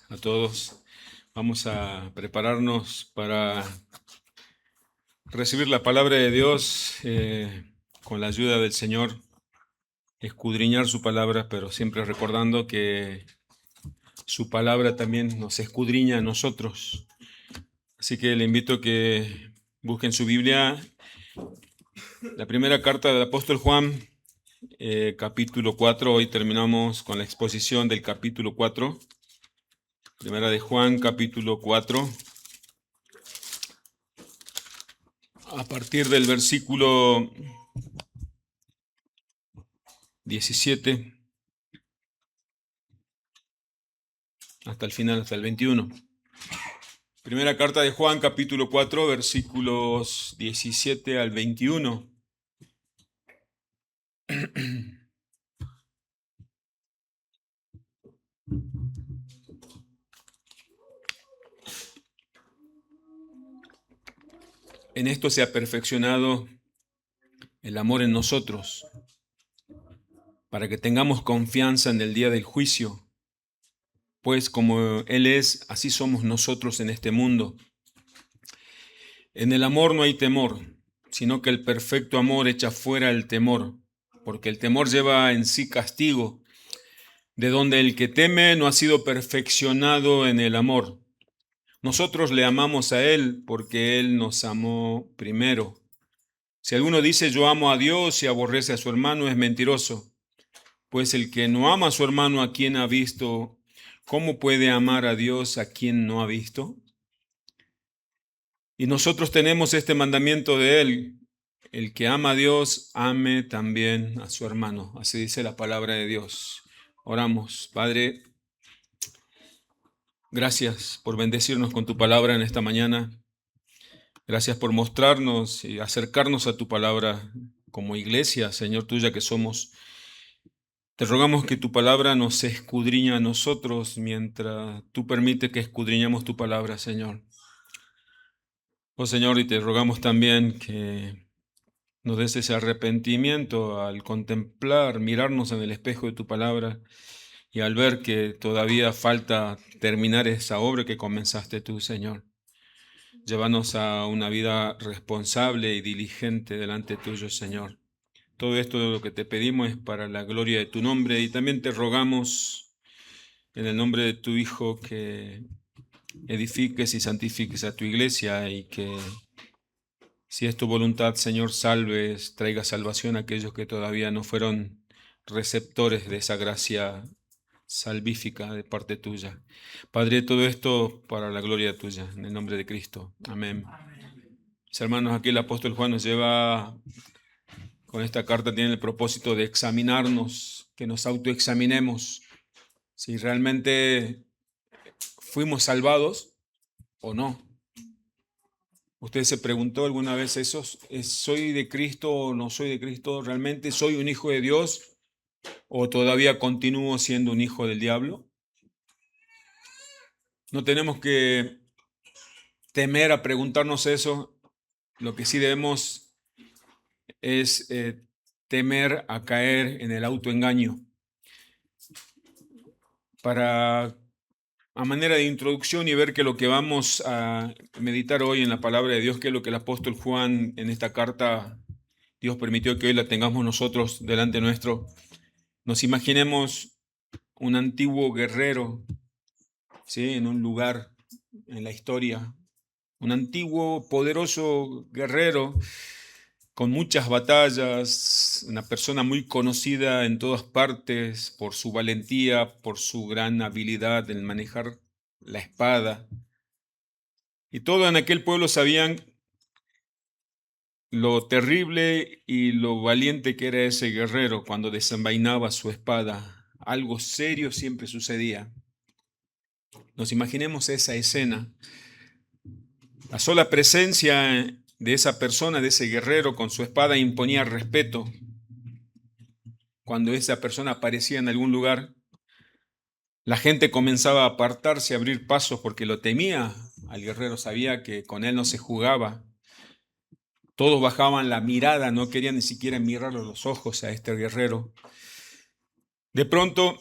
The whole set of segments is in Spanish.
a todos. Vamos a prepararnos para recibir la palabra de Dios con la ayuda del Señor, escudriñar su palabra, pero siempre recordando que su palabra también nos escudriña a nosotros. Así que le invito a que busquen su Biblia, la primera carta del apóstol Juan, capítulo 4. Hoy terminamos con la exposición del capítulo 4. Primera de Juan, capítulo 4. A partir del versículo 17 hasta el final, hasta el 21. Primera carta de Juan, capítulo 4, versículos 17 al 21. En esto se ha perfeccionado el amor en nosotros, para que tengamos confianza en el día del juicio, pues como Él es, así somos nosotros en este mundo. En el amor no hay temor, sino que el perfecto amor echa fuera el temor, porque el temor lleva en sí castigo, de donde el que teme no ha sido perfeccionado en el amor. Nosotros le amamos a Él porque Él nos amó primero. Si alguno dice yo amo a Dios y aborrece a su hermano, es mentiroso. Pues el que no ama a su hermano a quien ha visto, ¿cómo puede amar a Dios a quien no ha visto? Y nosotros tenemos este mandamiento de Él: el que ama a Dios, ame también a su hermano. Así dice la palabra de Dios. Oramos. Padre, gracias por bendecirnos con tu palabra en esta mañana. Gracias por mostrarnos y acercarnos a tu palabra como iglesia, Señor, tuya que somos. Te rogamos que tu palabra nos escudriña a nosotros mientras tú permites que escudriñamos tu palabra, Señor. Oh Señor, y te rogamos también que nos des ese arrepentimiento al contemplar, mirarnos en el espejo de tu palabra y al ver que todavía falta terminar esa obra que comenzaste tú, Señor. Llévanos a una vida responsable y diligente delante tuyo, Señor. Todo esto lo que te pedimos es para la gloria de tu nombre, y también te rogamos en el nombre de tu Hijo que edifiques y santifiques a tu iglesia, y que, si es tu voluntad, Señor, salves, traiga salvación a aquellos que todavía no fueron receptores de esa gracia salvífica de parte tuya. Padre, todo esto para la gloria tuya, en el nombre de Cristo. Amén. Mis hermanos, aquí el apóstol Juan nos lleva, con esta carta tiene el propósito de examinarnos, que nos autoexaminemos si realmente fuimos salvados o no. ¿Usted se preguntó alguna vez eso? ¿Soy de Cristo o no soy de Cristo? ¿Realmente soy un hijo de Dios o todavía continúo siendo un hijo del diablo? No tenemos que temer a preguntarnos eso. Lo que sí debemos es temer a caer en el autoengaño. A manera de introducción y ver que lo que vamos a meditar hoy en la palabra de Dios, que es lo que el apóstol Juan en esta carta, Dios permitió que hoy la tengamos nosotros delante nuestro. Nos imaginemos un antiguo guerrero, ¿sí?, en un lugar en la historia, un antiguo poderoso guerrero con muchas batallas, una persona muy conocida en todas partes por su valentía, por su gran habilidad en manejar la espada. Y todos en aquel pueblo sabían lo terrible y lo valiente que era ese guerrero cuando desenvainaba su espada. Algo serio siempre sucedía. Nos imaginemos esa escena. La sola presencia de esa persona, de ese guerrero con su espada, imponía respeto. Cuando esa persona aparecía en algún lugar, la gente comenzaba a apartarse, a abrir pasos porque lo temía. Al guerrero sabía que con él no se jugaba. Todos bajaban la mirada, no querían ni siquiera mirarle los ojos a este guerrero. De pronto,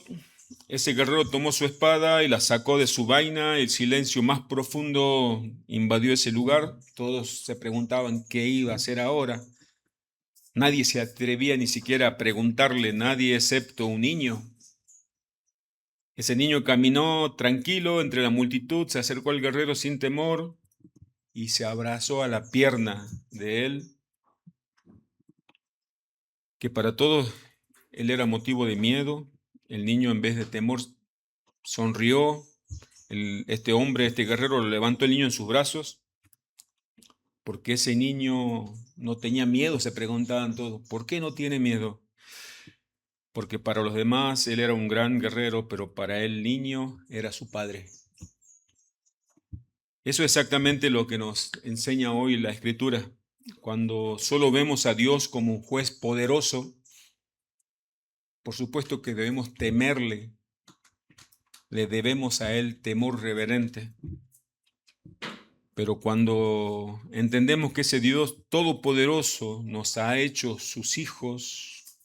ese guerrero tomó su espada y la sacó de su vaina, el silencio más profundo invadió ese lugar, todos se preguntaban qué iba a hacer ahora. Nadie se atrevía ni siquiera a preguntarle, nadie excepto un niño. Ese niño caminó tranquilo entre la multitud, se acercó al guerrero sin temor y se abrazó a la pierna de él, que para todos él era motivo de miedo. El niño, en vez de temor, sonrió. Este hombre, este guerrero, levantó el niño en sus brazos, porque ese niño no tenía miedo, se preguntaban todos. ¿Por qué no tiene miedo? Porque para los demás él era un gran guerrero, pero para el niño era su padre. Eso es exactamente lo que nos enseña hoy la Escritura. Cuando solo vemos a Dios como un juez poderoso, por supuesto que debemos temerle, le debemos a Él temor reverente. Pero cuando entendemos que ese Dios todopoderoso nos ha hecho sus hijos,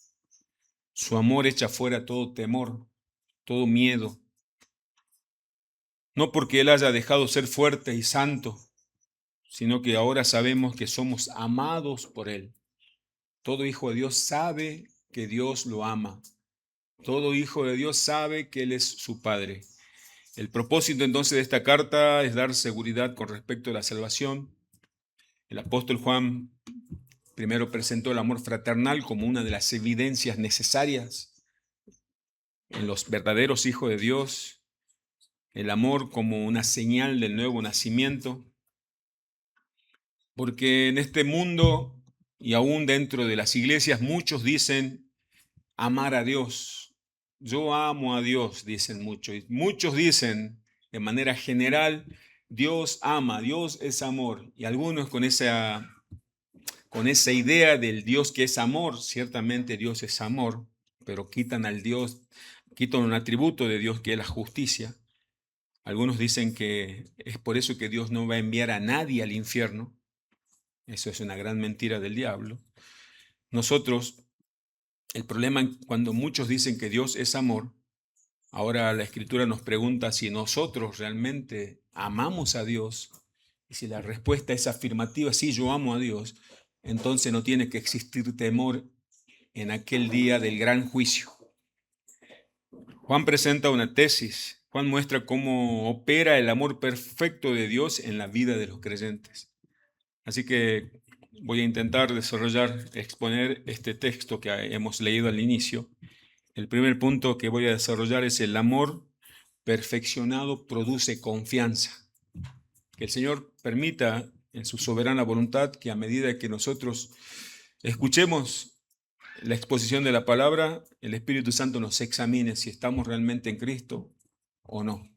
su amor echa fuera todo temor, todo miedo. No porque Él haya dejado ser fuerte y santo, sino que ahora sabemos que somos amados por Él. Todo hijo de Dios sabe que Dios lo ama. Todo hijo de Dios sabe que Él es su Padre. El propósito entonces de esta carta es dar seguridad con respecto a la salvación. El apóstol Juan primero presentó el amor fraternal como una de las evidencias necesarias en los verdaderos hijos de Dios, el amor como una señal del nuevo nacimiento, porque en este mundo y aún dentro de las iglesias muchos dicen amar a Dios. Yo amo a Dios, dicen muchos. Y muchos dicen de manera general, Dios ama, Dios es amor. Y algunos con esa idea del Dios que es amor, ciertamente Dios es amor, pero quitan al Dios, quitan un atributo de Dios que es la justicia. Algunos dicen que es por eso que Dios no va a enviar a nadie al infierno. Eso es una gran mentira del diablo. Nosotros, el problema cuando muchos dicen que Dios es amor, ahora la Escritura nos pregunta si nosotros realmente amamos a Dios, y si la respuesta es afirmativa, sí, yo amo a Dios, entonces no tiene que existir temor en aquel día del gran juicio. Juan presenta una tesis. Juan muestra cómo opera el amor perfecto de Dios en la vida de los creyentes. Así que voy a intentar desarrollar, exponer este texto que hemos leído al inicio. El primer punto que voy a desarrollar es el amor perfeccionado produce confianza. Que el Señor permita en su soberana voluntad que a medida que nosotros escuchemos la exposición de la palabra, el Espíritu Santo nos examine si estamos realmente en Cristo o no.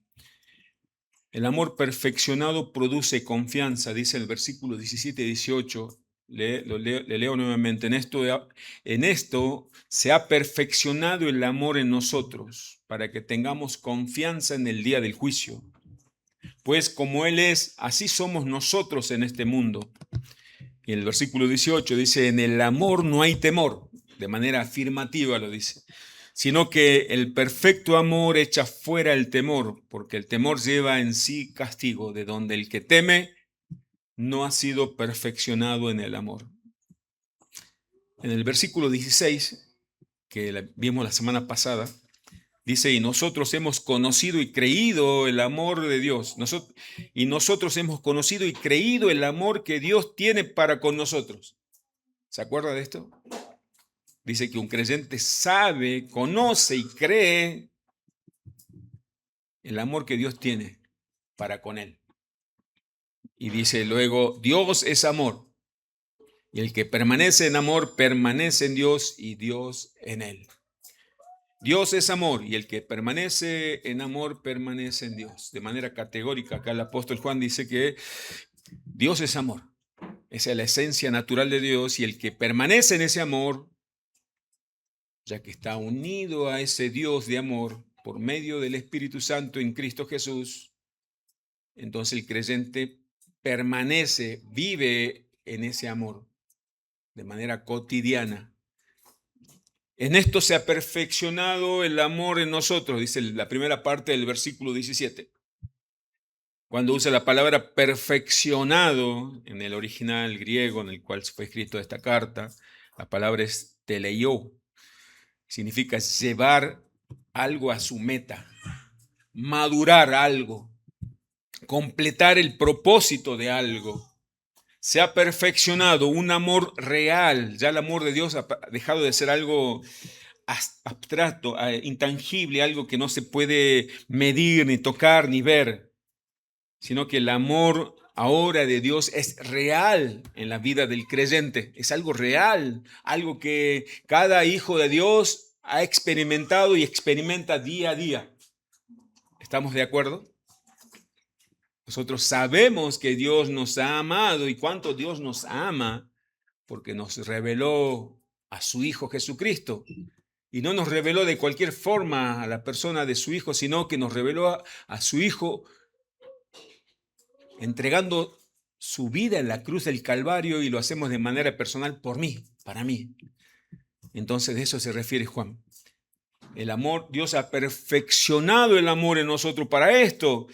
El amor perfeccionado produce confianza, dice el versículo 17 y 18. Le leo nuevamente. En esto se ha perfeccionado el amor en nosotros, para que tengamos confianza en el día del juicio. Pues como Él es, así somos nosotros en este mundo. Y en el versículo 18 dice, en el amor no hay temor, de manera afirmativa lo dice, sino que el perfecto amor echa fuera el temor, porque el temor lleva en sí castigo, de donde el que teme no ha sido perfeccionado en el amor. En el versículo 16, que vimos la semana pasada, dice, y nosotros hemos conocido y creído el amor de Dios. Nosotros hemos conocido y creído el amor que Dios tiene para con nosotros. ¿Se acuerda de esto? Dice que un creyente sabe, conoce y cree el amor que Dios tiene para con él. Y dice luego, Dios es amor. Y el que permanece en amor permanece en Dios y Dios en él. Dios es amor y el que permanece en amor permanece en Dios. De manera categórica, acá el apóstol Juan dice que Dios es amor. Esa es la esencia natural de Dios y el que permanece en ese amor, ya que está unido a ese Dios de amor por medio del Espíritu Santo en Cristo Jesús, entonces el creyente permanece, vive en ese amor de manera cotidiana. En esto se ha perfeccionado el amor en nosotros, dice la primera parte del versículo 17. Cuando usa la palabra perfeccionado en el original griego en el cual fue escrito esta carta, la palabra es teleio. Significa llevar algo a su meta, madurar algo, completar el propósito de algo. Se ha perfeccionado un amor real. Ya el amor de Dios ha dejado de ser algo abstracto, intangible, algo que no se puede medir, ni tocar, ni ver, sino que el amor ahora de Dios es real en la vida del creyente. Es algo real, algo que cada hijo de Dios ha experimentado y experimenta día a día. ¿Estamos de acuerdo? Nosotros sabemos que Dios nos ha amado y cuánto Dios nos ama porque nos reveló a su Hijo Jesucristo. Y no nos reveló de cualquier forma a la persona de su Hijo, sino que nos reveló a su Hijo entregando su vida en la cruz del Calvario, y lo hacemos de manera personal por mí, para mí. Entonces de eso se refiere Juan. El amor, Dios ha perfeccionado el amor en nosotros para esto.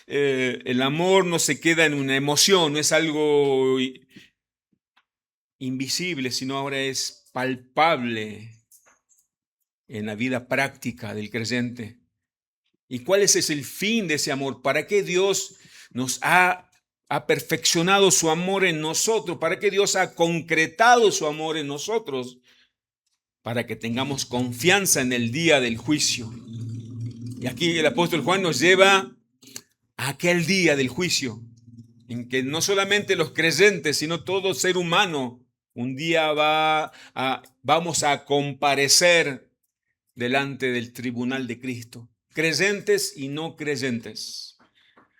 El amor no se queda en una emoción, no es algo invisible, sino ahora es palpable en la vida práctica del creyente. ¿Y cuál es el fin de ese amor? ¿Para qué Dios nos ha perfeccionado su amor en nosotros? ¿Para qué Dios ha concretado su amor en nosotros? Para que tengamos confianza en el día del juicio. Y aquí el apóstol Juan nos lleva a aquel día del juicio, en que no solamente los creyentes, sino todo ser humano, un día vamos a comparecer delante del tribunal de Cristo. Creyentes y no creyentes.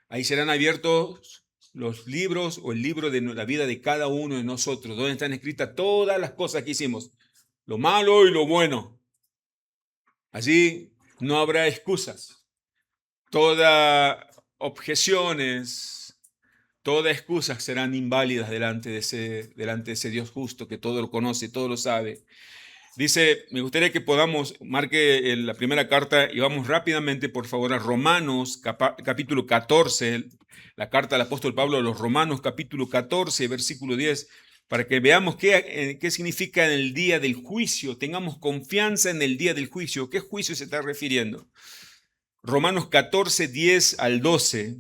Ahí serán abiertos los libros o el libro de la vida de cada uno de nosotros, donde están escritas todas las cosas que hicimos, lo malo y lo bueno. Allí no habrá excusas. Todas objeciones, todas excusas serán inválidas delante de ese Dios justo que todo lo conoce, todo lo sabe. Dice, me gustaría que podamos, marque la primera carta y vamos rápidamente, por favor, a Romanos, capítulo 14, la carta del apóstol Pablo a los Romanos, capítulo 14, versículo 10, para que veamos qué significa en el día del juicio, tengamos confianza en el día del juicio. ¿Qué juicio se está refiriendo? Romanos 14, 10 al 12.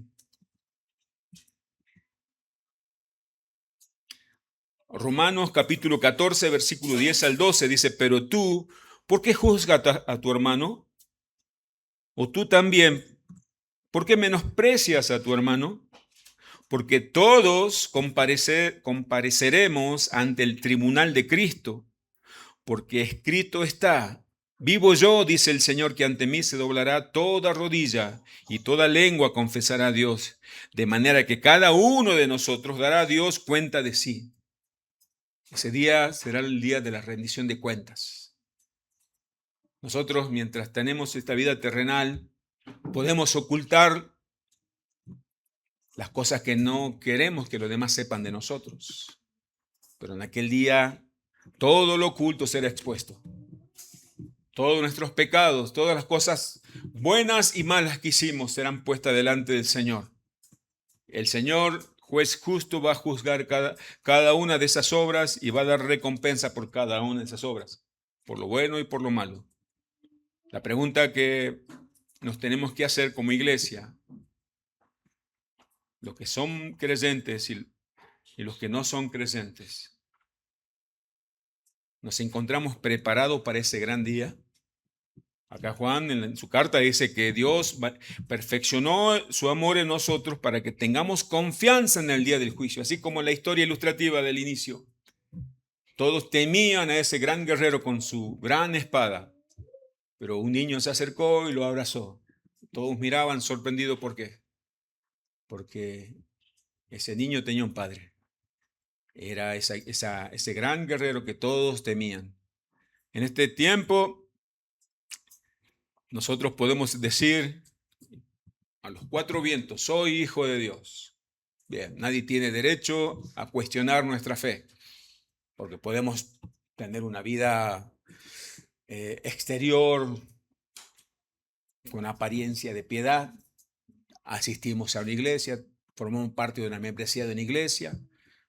Romanos capítulo 14, versículo 10 al 12 dice, pero tú, ¿por qué juzgas a tu hermano? O tú también, ¿por qué menosprecias a tu hermano? Porque todos compareceremos ante el tribunal de Cristo, porque escrito está, vivo yo, dice el Señor, que ante mí se doblará toda rodilla y toda lengua confesará a Dios, de manera que cada uno de nosotros dará a Dios cuenta de sí. Ese día será el día de la rendición de cuentas. Nosotros, mientras tenemos esta vida terrenal, podemos ocultar las cosas que no queremos que los demás sepan de nosotros. Pero en aquel día, todo lo oculto será expuesto. Todos nuestros pecados, todas las cosas buenas y malas que hicimos serán puestas delante del Señor. El Señor, juez justo, va a juzgar cada una de esas obras y va a dar recompensa por cada una de esas obras, por lo bueno y por lo malo. La pregunta que nos tenemos que hacer como iglesia, los que son creyentes y los que no son creyentes, ¿nos encontramos preparados para ese gran día? Acá Juan en su carta dice que Dios perfeccionó su amor en nosotros para que tengamos confianza en el día del juicio, así como la historia ilustrativa del inicio. Todos temían a ese gran guerrero con su gran espada, pero un niño se acercó y lo abrazó. Todos miraban sorprendidos, ¿por qué? Porque ese niño tenía un padre. Era ese gran guerrero que todos temían. En este tiempo, nosotros podemos decir a los cuatro vientos, soy hijo de Dios. Bien, nadie tiene derecho a cuestionar nuestra fe, porque podemos tener una vida exterior, con apariencia de piedad. Asistimos a una iglesia, formamos parte de una membresía de una iglesia,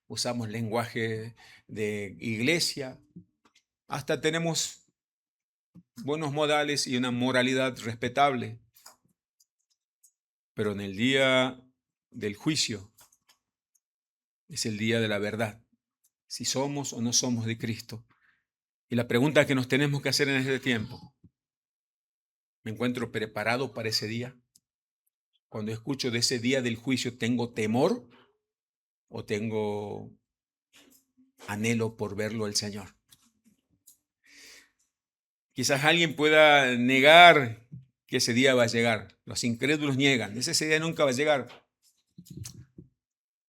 usamos lenguaje de iglesia, hasta tenemos buenos modales y una moralidad respetable. Pero en el día del juicio es el día de la verdad, si somos o no somos de Cristo. Y la pregunta que nos tenemos que hacer en este tiempo: ¿me encuentro preparado para ese día? Cuando escucho de ese día del juicio, ¿tengo temor o tengo anhelo por verlo el Señor? Quizás alguien pueda negar que ese día va a llegar. Los incrédulos niegan, ese día nunca va a llegar.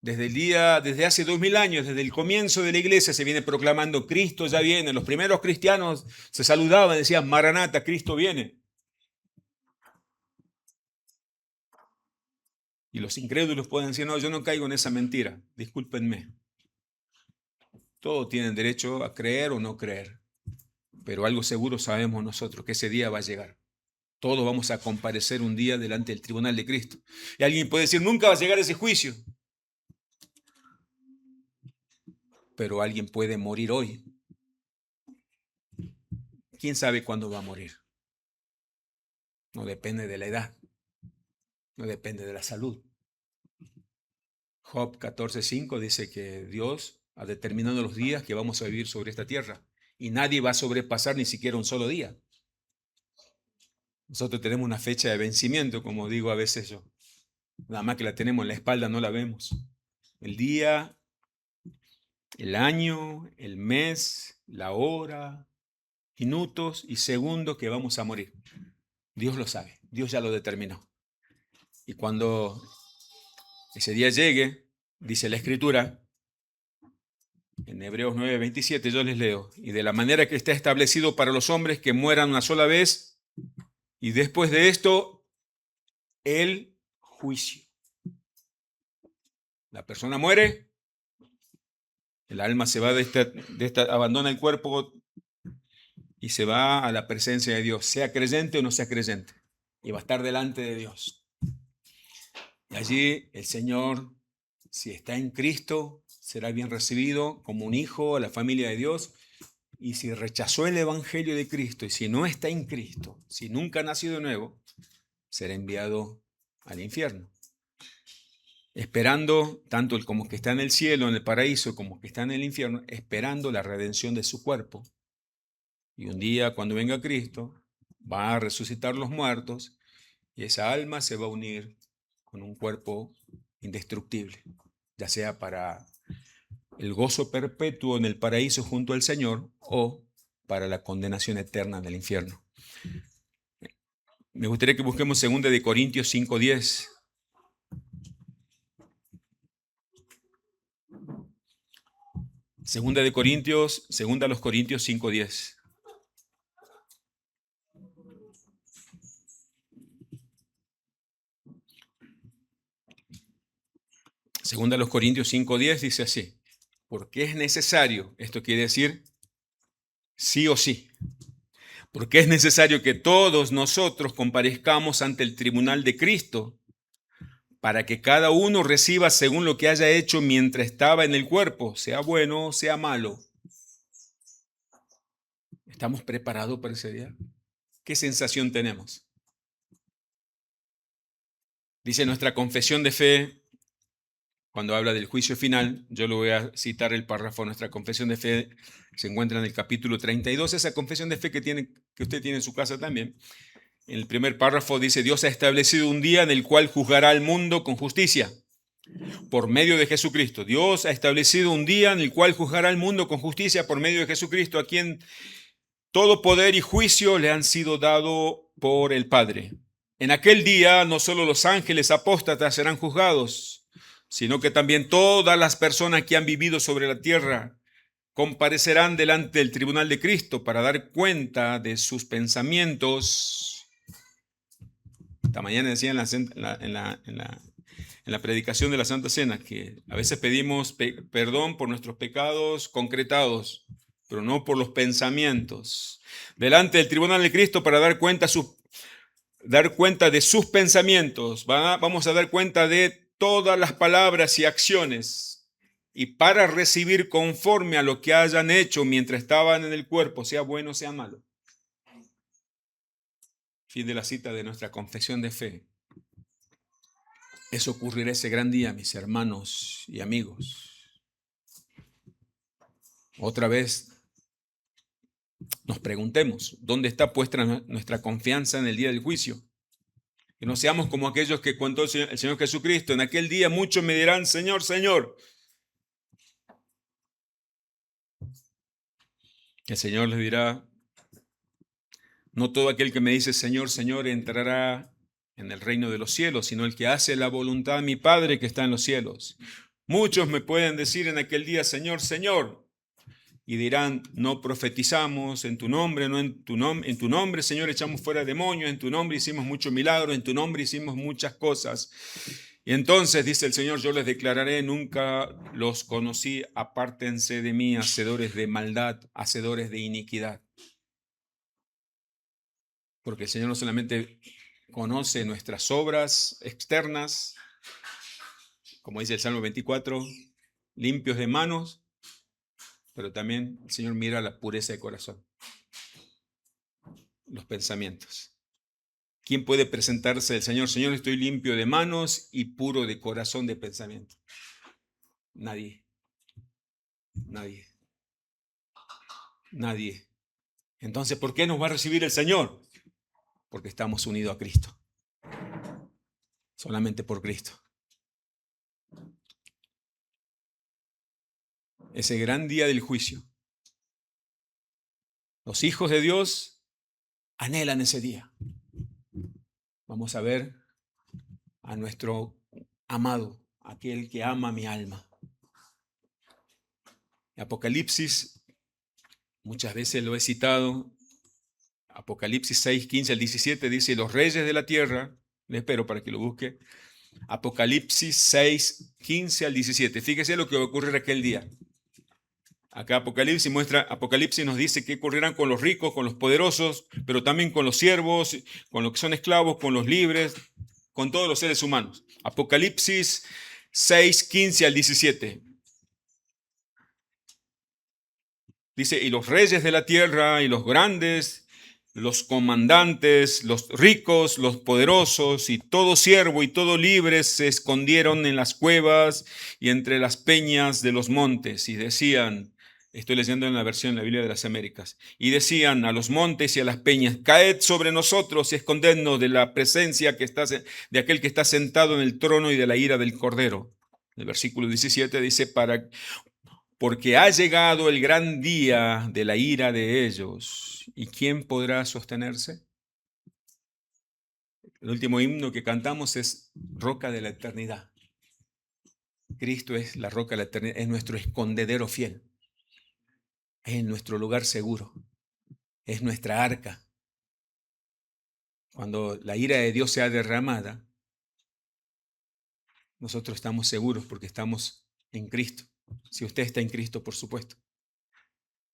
Desde hace 2000 años, desde el comienzo de la iglesia, se viene proclamando: Cristo ya viene. Los primeros cristianos se saludaban, decían: Maranata, Cristo viene. Y los incrédulos pueden decir: no, yo no caigo en esa mentira, discúlpenme. Todos tienen derecho a creer o no creer, pero algo seguro sabemos nosotros, que ese día va a llegar. Todos vamos a comparecer un día delante del tribunal de Cristo. Y alguien puede decir: nunca va a llegar ese juicio. Pero alguien puede morir hoy. ¿Quién sabe cuándo va a morir? No depende de la edad, no depende de la salud. Job 14:5 dice que Dios ha determinado los días que vamos a vivir sobre esta tierra y nadie va a sobrepasar ni siquiera un solo día. Nosotros tenemos una fecha de vencimiento, como digo a veces yo. Nada más que la tenemos en la espalda, no la vemos. El día, el año, el mes, la hora, minutos y segundos que vamos a morir. Dios lo sabe, Dios ya lo determinó. Y cuando ese día llegue, dice la Escritura, en Hebreos 9:27, yo les leo: y de la manera que está establecido para los hombres que mueran una sola vez, y después de esto, el juicio. La persona muere, el alma se va abandona el cuerpo y se va a la presencia de Dios, sea creyente o no sea creyente, y va a estar delante de Dios. Y allí el Señor, si está en Cristo, será bien recibido como un hijo a la familia de Dios. Y si rechazó el evangelio de Cristo, y si no está en Cristo, si nunca ha nacido de nuevo, será enviado al infierno, esperando, tanto el como que está en el cielo, en el paraíso, como que está en el infierno, esperando la redención de su cuerpo. Y un día, cuando venga Cristo, va a resucitar los muertos y esa alma se va a unir con un cuerpo indestructible, ya sea para el gozo perpetuo en el paraíso junto al Señor o para la condenación eterna del infierno. Me gustaría que busquemos 2 Corintios 5:10. 2 Corintios 5:10. Segunda a los Corintios 5:10 dice así: porque es necesario, esto quiere decir sí o sí, porque es necesario que todos nosotros comparezcamos ante el tribunal de Cristo, para que cada uno reciba según lo que haya hecho mientras estaba en el cuerpo, sea bueno o sea malo. ¿Estamos preparados para ese día? ¿Qué sensación tenemos? Dice nuestra confesión de fe, cuando habla del juicio final, yo lo voy a citar el párrafo de nuestra confesión de fe, se encuentra en el capítulo 32, esa confesión de fe que usted tiene en su casa también. En el primer párrafo dice: Dios ha establecido un día en el cual juzgará al mundo con justicia, por medio de Jesucristo. Dios ha establecido un día en el cual juzgará al mundo con justicia por medio de Jesucristo, a quien todo poder y juicio le han sido dado por el Padre. En aquel día no solo los ángeles apóstatas serán juzgados, sino que también todas las personas que han vivido sobre la tierra comparecerán delante del tribunal de Cristo para dar cuenta de sus pensamientos. Esta mañana decía en la predicación de la Santa Cena que a veces pedimos perdón por nuestros pecados concretados, pero no por los pensamientos. Delante del tribunal de Cristo para dar cuenta de sus pensamientos. Vamos a dar cuenta de todas las palabras y acciones. Y para recibir conforme a lo que hayan hecho mientras estaban en el cuerpo, sea bueno o sea malo. Fin de la cita de nuestra confesión de fe. Eso ocurrirá ese gran día, mis hermanos y amigos. Otra vez nos preguntemos, ¿dónde está puesta nuestra confianza en el día del juicio? Que no seamos como aquellos que contó el Señor Jesucristo. En aquel día muchos me dirán, Señor, Señor. El Señor les dirá, no todo aquel que me dice Señor, Señor entrará en el reino de los cielos, sino el que hace la voluntad de mi Padre que está en los cielos. Muchos me pueden decir en aquel día, Señor, Señor, y dirán, no profetizamos en tu nombre, no en tu nombre, Señor, echamos fuera demonios, en tu nombre hicimos muchos milagros, en tu nombre hicimos muchas cosas. Y entonces, dice el Señor, yo les declararé, nunca los conocí, apártense de mí, hacedores de maldad, hacedores de iniquidad. Porque el Señor no solamente conoce nuestras obras externas, como dice el Salmo 24, limpios de manos, pero también el Señor mira la pureza de corazón, los pensamientos. ¿Quién puede presentarse al Señor? Señor, estoy limpio de manos y puro de corazón de pensamiento. Nadie. Nadie. Nadie. Entonces, ¿por qué nos va a recibir el Señor? Porque estamos unidos a Cristo. Solamente por Cristo. Ese gran día del juicio. Los hijos de Dios anhelan ese día. Vamos a ver a nuestro amado, aquel que ama mi alma. Apocalipsis, muchas veces lo he citado, Apocalipsis 6, 15 al 17 dice, los reyes de la tierra, le espero para que lo busque, Apocalipsis 6, 15 al 17. Fíjese lo que va a ocurrir aquel día. Acá Apocalipsis nos dice que ocurrirán con los ricos, con los poderosos, pero también con los siervos, con los que son esclavos, con los libres, con todos los seres humanos. Apocalipsis 6, 15 al 17. Dice, y los reyes de la tierra y los grandes, los comandantes, los ricos, los poderosos y todo siervo y todo libre se escondieron en las cuevas y entre las peñas de los montes y decían, estoy leyendo en la versión de la Biblia de las Américas, y decían a los montes y a las peñas, caed sobre nosotros y escondednos de la presencia de aquel que está sentado en el trono y de la ira del Cordero. El versículo 17 dice, porque ha llegado el gran día de la ira de ellos. ¿Y quién podrá sostenerse? El último himno que cantamos es Roca de la Eternidad. Cristo es la roca de la eternidad, es nuestro escondedero fiel. Es nuestro lugar seguro. Es nuestra arca. Cuando la ira de Dios sea derramada, nosotros estamos seguros porque estamos en Cristo. Si usted está en Cristo, por supuesto.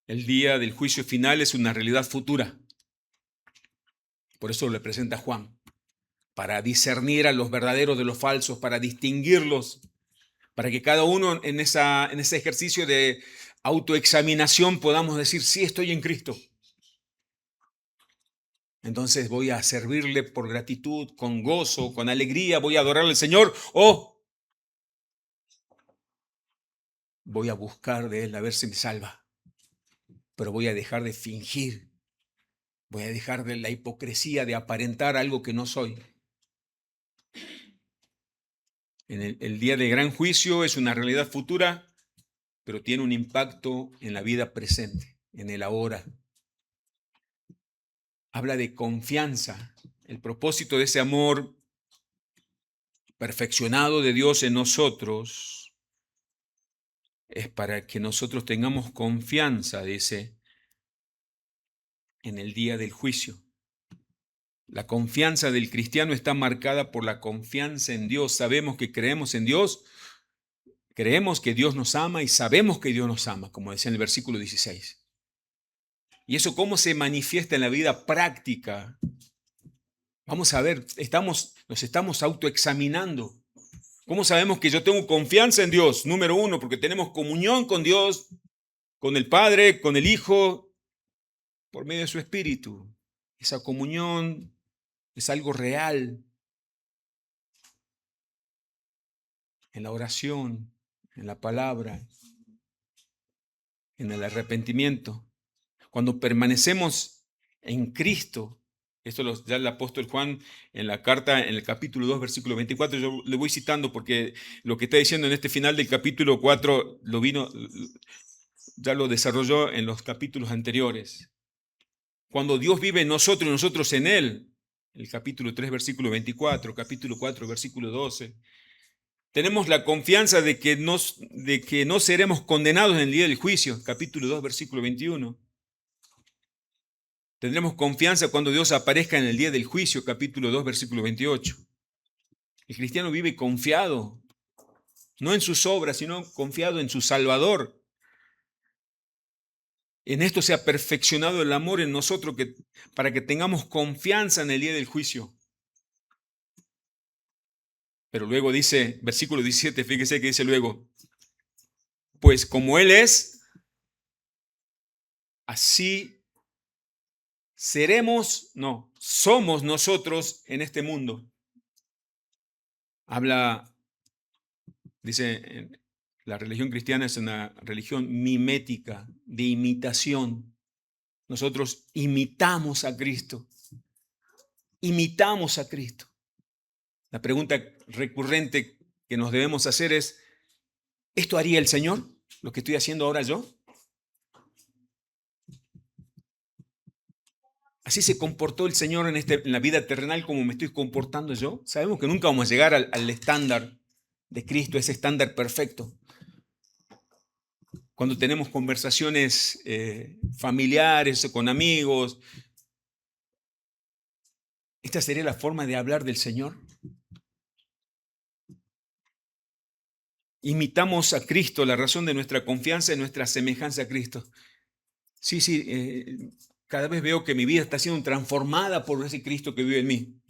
El día del juicio final es una realidad futura. Por eso lo presenta Juan. Para discernir a los verdaderos de los falsos, para distinguirlos, para que cada uno en ese ejercicio de autoexaminación podamos decir, sí, estoy en Cristo. Entonces voy a servirle por gratitud, con gozo, con alegría, voy a adorarle al Señor, o voy a buscar de Él a ver si me salva, pero voy a dejar de fingir, voy a dejar de la hipocresía de aparentar algo que no soy. El día de gran juicio es una realidad futura, pero tiene un impacto en la vida presente, en el ahora. Habla de confianza. El propósito de ese amor perfeccionado de Dios en nosotros es para que nosotros tengamos confianza, dice, en el día del juicio. La confianza del cristiano está marcada por la confianza en Dios. Sabemos que creemos en Dios, creemos que Dios nos ama y sabemos que Dios nos ama, como decía en el versículo 16. ¿Y eso cómo se manifiesta en la vida práctica? Vamos a ver, nos estamos autoexaminando. ¿Cómo sabemos que yo tengo confianza en Dios? Número uno, porque tenemos comunión con Dios, con el Padre, con el Hijo, por medio de su Espíritu. Esa comunión es algo real en la oración, en la palabra, en el arrepentimiento. Cuando permanecemos en Cristo, esto ya el apóstol Juan en la carta, en el capítulo 2, versículo 24, yo le voy citando porque lo que está diciendo en este final del capítulo 4 ya lo desarrolló en los capítulos anteriores. Cuando Dios vive en nosotros y nosotros en Él, el capítulo 3, versículo 24, capítulo 4, versículo 12, tenemos la confianza de que no seremos condenados en el día del juicio, capítulo 2, versículo 21. Tendremos confianza cuando Dios aparezca en el día del juicio, capítulo 2, versículo 28. El cristiano vive confiado, no en sus obras, sino confiado en su Salvador. En esto se ha perfeccionado el amor en nosotros para que tengamos confianza en el día del juicio. Pero luego dice, versículo 17, fíjese que dice luego, pues como Él es, así somos nosotros en este mundo. Dice, la religión cristiana es una religión mimética, de imitación. Nosotros imitamos a Cristo. Imitamos a Cristo. La pregunta recurrente que nos debemos hacer es, ¿esto haría el Señor? ¿Lo que estoy haciendo ahora yo? ¿Así se comportó el Señor en la vida terrenal como me estoy comportando yo? Sabemos que nunca vamos a llegar al estándar de Cristo, ese estándar perfecto. Cuando tenemos conversaciones familiares o con amigos, ¿esta sería la forma de hablar del Señor? Imitamos a Cristo, la razón de nuestra confianza y nuestra semejanza a Cristo. Sí, cada vez veo que mi vida está siendo transformada por ese Cristo que vive en mí.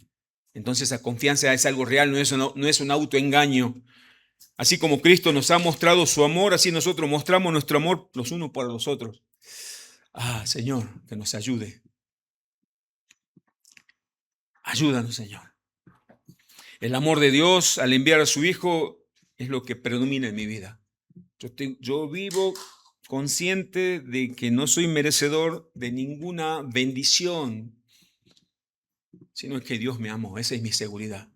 Entonces esa confianza es algo real, no es un autoengaño. Así como Cristo nos ha mostrado su amor, así nosotros mostramos nuestro amor los unos para los otros. Señor, que nos ayude. Ayúdanos, Señor. El amor de Dios al enviar a su Hijo es lo que predomina en mi vida. Yo vivo consciente de que no soy merecedor de ninguna bendición, sino que Dios me amó. Esa es mi seguridad.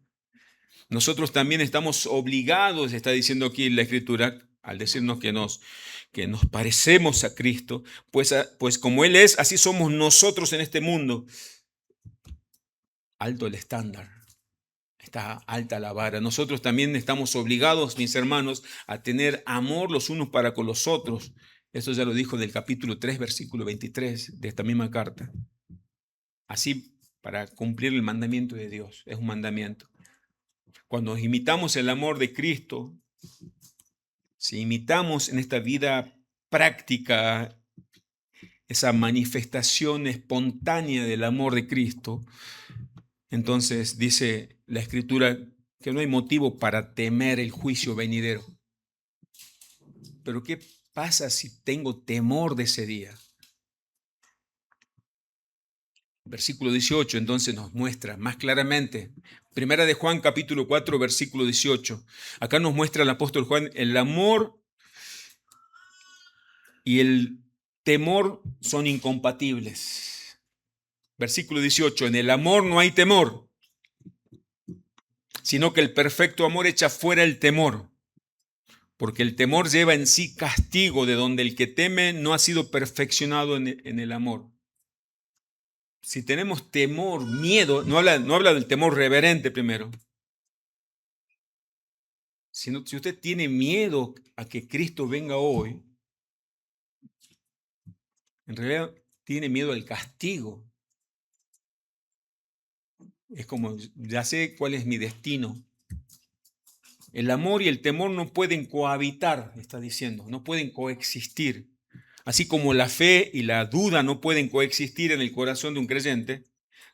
Nosotros también estamos obligados, está diciendo aquí la Escritura, al decirnos que nos parecemos a Cristo, pues como Él es, así somos nosotros en este mundo. Alto el estándar, está alta la vara. Nosotros también estamos obligados, mis hermanos, a tener amor los unos para con los otros. Eso ya lo dijo del capítulo 3, versículo 23 de esta misma carta. Así, para cumplir el mandamiento de Dios, es un mandamiento. Cuando imitamos el amor de Cristo, si imitamos en esta vida práctica esa manifestación espontánea del amor de Cristo, entonces dice la Escritura que no hay motivo para temer el juicio venidero. Pero ¿qué pasa si tengo temor de ese día? Versículo 18 entonces nos muestra más claramente. Primera de Juan capítulo 4 versículo 18. Acá nos muestra el apóstol Juan el amor y el temor son incompatibles. Versículo 18. En el amor no hay temor, sino que el perfecto amor echa fuera el temor. Porque el temor lleva en sí castigo, de donde el que teme no ha sido perfeccionado en el amor. Si tenemos temor, miedo, no habla del temor reverente primero. Si usted tiene miedo a que Cristo venga hoy, en realidad tiene miedo al castigo. Es como, ya sé cuál es mi destino. El amor y el temor no pueden cohabitar, está diciendo, no pueden coexistir. Así como la fe y la duda no pueden coexistir en el corazón de un creyente,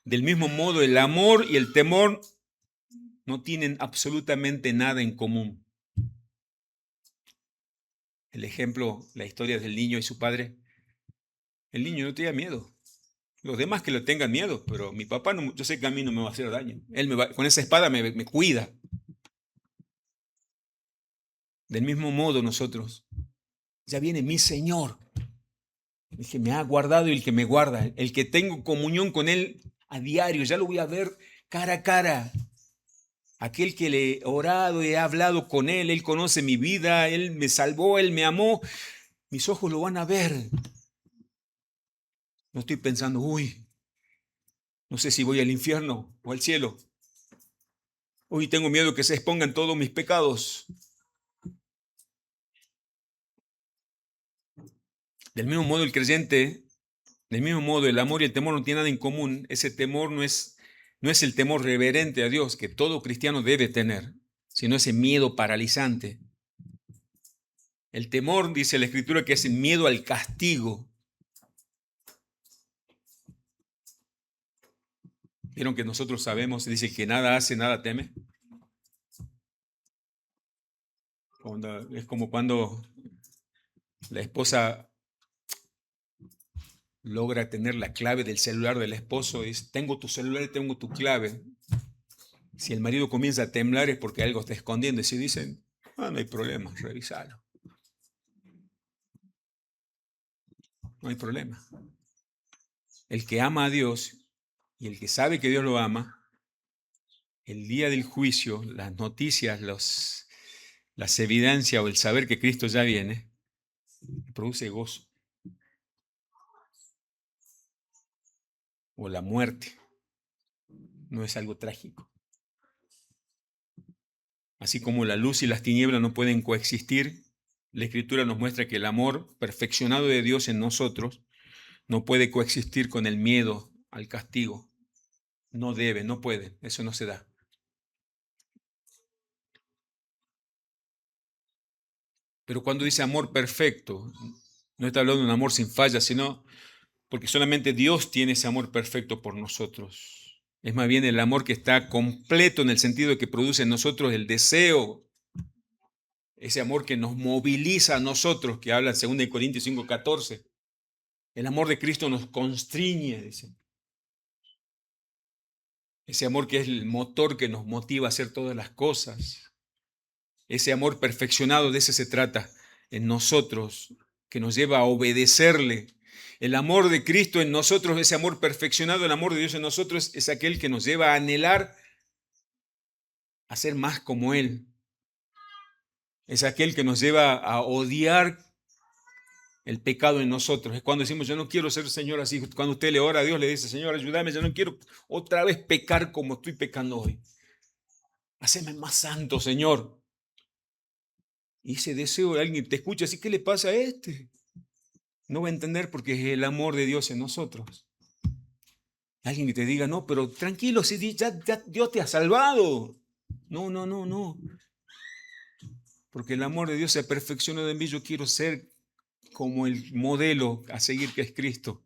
del mismo modo el amor y el temor no tienen absolutamente nada en común. El ejemplo, la historia del niño y su padre. El niño no tenía miedo. Los demás que lo tengan miedo, pero mi papá, no, yo sé que a mí no me va a hacer daño. Él con esa espada me cuida. Del mismo modo nosotros. Ya viene mi Señor, el que me ha guardado y el que me guarda, el que tengo comunión con Él a diario, ya lo voy a ver cara a cara. Aquel que le he orado y he hablado con Él conoce mi vida, Él me salvó, Él me amó, mis ojos lo van a ver. No estoy pensando, uy, no sé si voy al infierno o al cielo. Uy, tengo miedo que se expongan todos mis pecados. Del mismo modo el creyente, del mismo modo el amor y el temor no tienen nada en común. Ese temor no es el temor reverente a Dios que todo cristiano debe tener, sino ese miedo paralizante. El temor, dice la Escritura, que es el miedo al castigo. ¿Vieron que nosotros sabemos, dice que nada hace, nada teme? Es como cuando la esposa logra tener la clave del celular del esposo y dice, tengo tu celular y tengo tu clave. Si el marido comienza a temblar es porque algo está escondiendo. Y si dicen, no hay problema, revísalo. No hay problema. El que ama a Dios y el que sabe que Dios lo ama, el día del juicio, las noticias, las evidencias o el saber que Cristo ya viene, produce gozo. O la muerte no es algo trágico. Así como la luz y las tinieblas no pueden coexistir, la Escritura nos muestra que el amor perfeccionado de Dios en nosotros no puede coexistir con el miedo al castigo. No debe, no puede, eso no se da. Pero cuando dice amor perfecto, no está hablando de un amor sin falla, sino porque solamente Dios tiene ese amor perfecto por nosotros. Es más bien el amor que está completo en el sentido de que produce en nosotros el deseo, ese amor que nos moviliza a nosotros, que habla en 2 Corintios 5:14. El amor de Cristo nos constriñe, dice. Ese amor que es el motor que nos motiva a hacer todas las cosas. Ese amor perfeccionado, de ese se trata en nosotros, que nos lleva a obedecerle. El amor de Cristo en nosotros, ese amor perfeccionado, el amor de Dios en nosotros, es aquel que nos lleva a anhelar a ser más como Él. Es aquel que nos lleva a odiar el pecado en nosotros. Es cuando decimos, yo no quiero ser Señor así. Cuando usted le ora a Dios, le dice, Señor, ayúdame, yo no quiero otra vez pecar como estoy pecando hoy. Haceme más santo, Señor. Y ese deseo de alguien te escucha así, ¿qué le pasa a este? No va a entender porque es el amor de Dios en nosotros. Alguien que te diga, no, pero tranquilo, si ya Dios te ha salvado. No, no, no, no. Porque el amor de Dios se perfecciona en mí. Yo quiero ser como el modelo a seguir que es Cristo.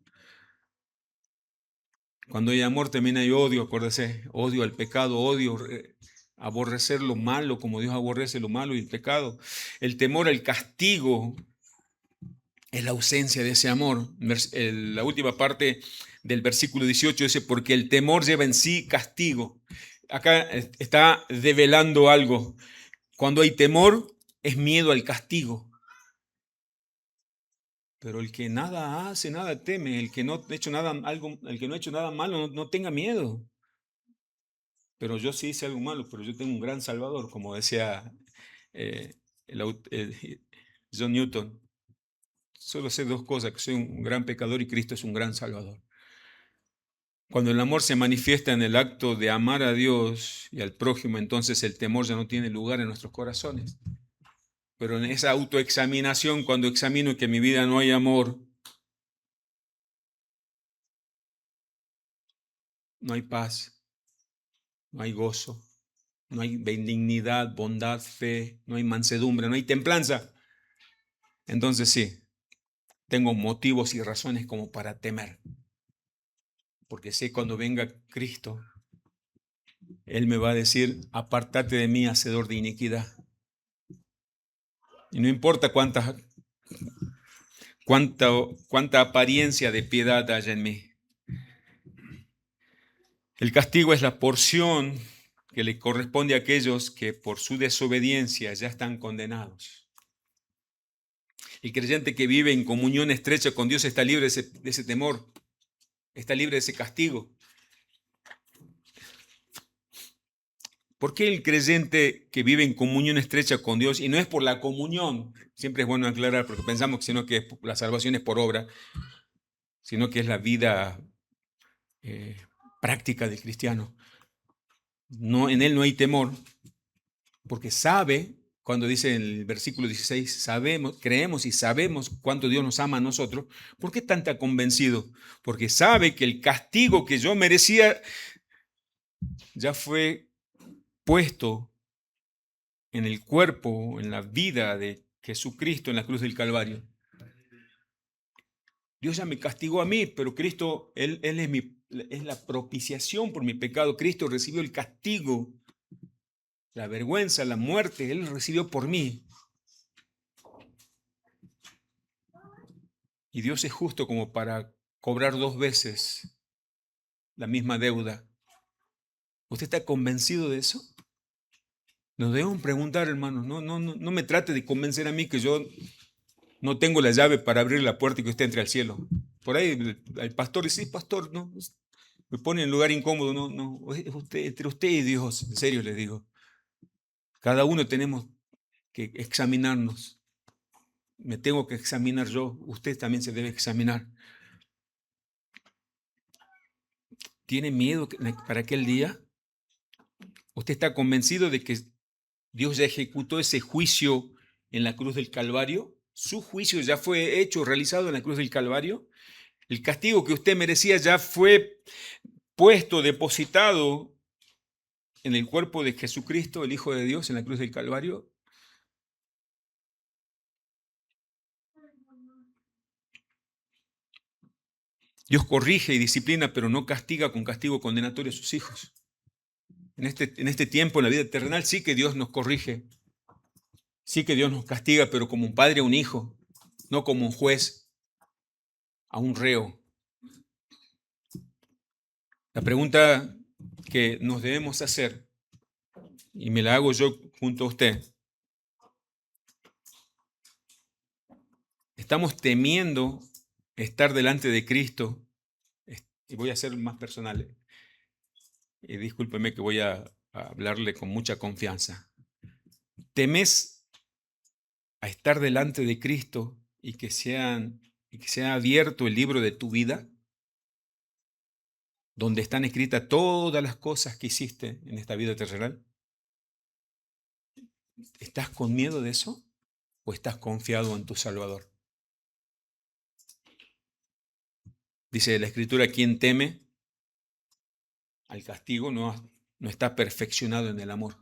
Cuando hay amor también hay odio, acuérdese. Odio al pecado, odio, aborrecer lo malo como Dios aborrece lo malo y el pecado. El temor al castigo es la ausencia de ese amor. La última parte del versículo 18 dice, porque el temor lleva en sí castigo. Acá está develando algo. Cuando hay temor, es miedo al castigo. Pero el que nada hace, nada teme, el que no ha hecho nada, el que no ha hecho nada malo, no tenga miedo. Pero yo sí hice algo malo, pero yo tengo un gran Salvador, como decía eh, John Newton. Solo sé dos cosas, que soy un gran pecador y Cristo es un gran Salvador. Cuando el amor se manifiesta en el acto de amar a Dios y al prójimo, entonces el temor ya no tiene lugar en nuestros corazones. Pero en esa autoexaminación, cuando examino que en mi vida no hay amor, no hay paz, no hay gozo, no hay benignidad, bondad, fe, no hay mansedumbre, no hay templanza. Entonces sí, tengo motivos y razones como para temer, porque sé cuando venga Cristo, Él me va a decir, apártate de mí, hacedor de iniquidad. Y no importa cuánta apariencia de piedad haya en mí. El castigo es la porción que le corresponde a aquellos que por su desobediencia ya están condenados. El creyente que vive en comunión estrecha con Dios está libre de ese temor, está libre de ese castigo. ¿Por qué el creyente que vive en comunión estrecha con Dios, y no es por la comunión, siempre es bueno aclarar, porque pensamos que la salvación es por obra, sino que es la vida práctica del cristiano? No, en él no hay temor, porque sabe, cuando dice en el versículo 16, sabemos, creemos y sabemos cuánto Dios nos ama a nosotros. ¿Por qué tan convencido? Porque sabe que el castigo que yo merecía ya fue puesto en el cuerpo, en la vida de Jesucristo en la cruz del Calvario. Dios ya me castigó a mí, pero Cristo, Él es la propiciación por mi pecado. Cristo recibió el castigo, la vergüenza, la muerte, Él recibió por mí. Y Dios es justo como para cobrar 2 veces la misma deuda. ¿Usted está convencido de eso? Nos debemos preguntar, hermanos, no me trate de convencer a mí que yo no tengo la llave para abrir la puerta y que usted entre al cielo. Por ahí el pastor dice, sí, pastor, no, me pone en lugar incómodo, es usted, entre usted y Dios, en serio les digo. Cada uno tenemos que examinarnos. Me tengo que examinar yo, usted también se debe examinar. ¿Tiene miedo para aquel día? ¿Usted está convencido de que Dios ya ejecutó ese juicio en la cruz del Calvario? ¿Su juicio ya fue hecho, realizado en la cruz del Calvario? ¿El castigo que usted merecía ya fue puesto, depositado en el cuerpo de Jesucristo, el Hijo de Dios, en la cruz del Calvario? Dios corrige y disciplina, pero no castiga con castigo condenatorio a sus hijos. En este tiempo, en la vida terrenal, sí que Dios nos corrige, sí que Dios nos castiga, pero como un padre a un hijo, no como un juez a un reo. La pregunta que nos debemos hacer, y me la hago yo junto a usted, ¿estamos temiendo estar delante de Cristo? Y voy a ser más personal, y discúlpeme que voy a hablarle con mucha confianza. ¿Temes a estar delante de Cristo y que sea abierto el libro de tu vida, donde están escritas todas las cosas que hiciste en esta vida terrenal? ¿Estás con miedo de eso o estás confiado en tu Salvador? Dice la Escritura, quien teme al castigo no está perfeccionado en el amor.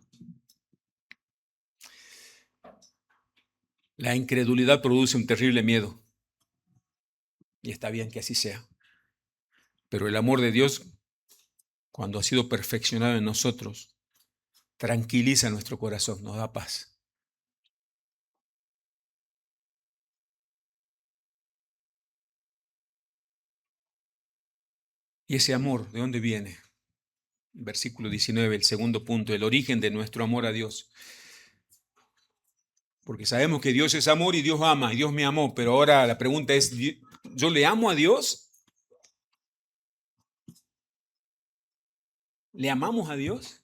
La incredulidad produce un terrible miedo, y está bien que así sea. Pero el amor de Dios, cuando ha sido perfeccionado en nosotros, tranquiliza nuestro corazón, nos da paz. ¿Y ese amor de dónde viene? Versículo 19, el segundo punto, el origen de nuestro amor a Dios. Porque sabemos que Dios es amor y Dios ama, y Dios me amó, pero ahora la pregunta es, ¿yo le amo a Dios? ¿Le amamos a Dios?